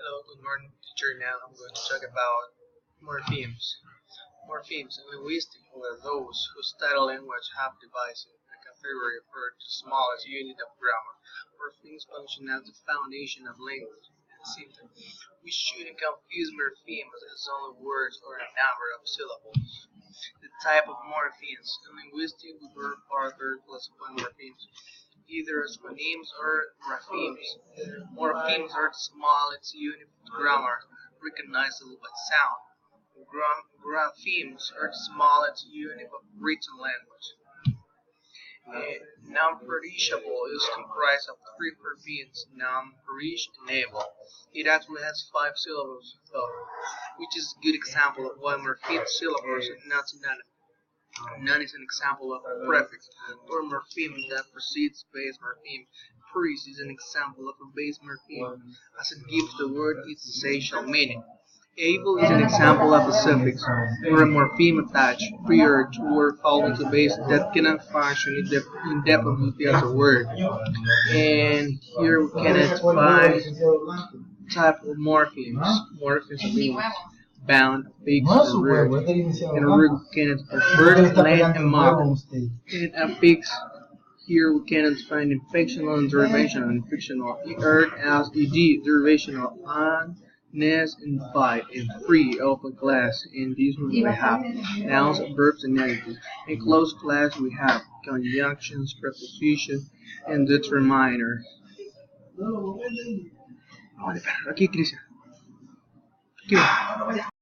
Hello, good morning, teacher. Now I'm going to talk about morphemes. Morphemes in linguistics are those whose title language have devised a category referred to the smallest unit of grammar. Morphemes function as the foundation of language. At the same time, we shouldn't confuse morphemes as only words or a number of syllables. The type of morphemes in linguistics we group further classify morphemes either as phonemes or graphemes. Morphemes are the smallest unit of grammar recognizable by sound. Graphemes are the smallest unit of written language. Non-perishable is comprised of three verbiage, non-perish and able. It actually has five syllables though, which is a good example of why morpheme syllables are not synonymous. None is an example of a prefix or morpheme that precedes base morpheme. Pres is an example of a base morpheme, as it gives the word its essential meaning. Able is an example of a suffix or a morpheme attached prior to or following the base that cannot function indefinitely as a word. And here we can identify type of morphemes. Morphemes means bound, fixed, or root. And a root can convert, land, and mark. In a fix, here we can find inflectional and derivational. Inflectional er as ed, derivational on, ness, and by, and free, open class. In this one we have nouns, verbs, and adjectives. In closed class we have conjunctions, prepositions, and determiners. Aquí, Cristian. Aquí va.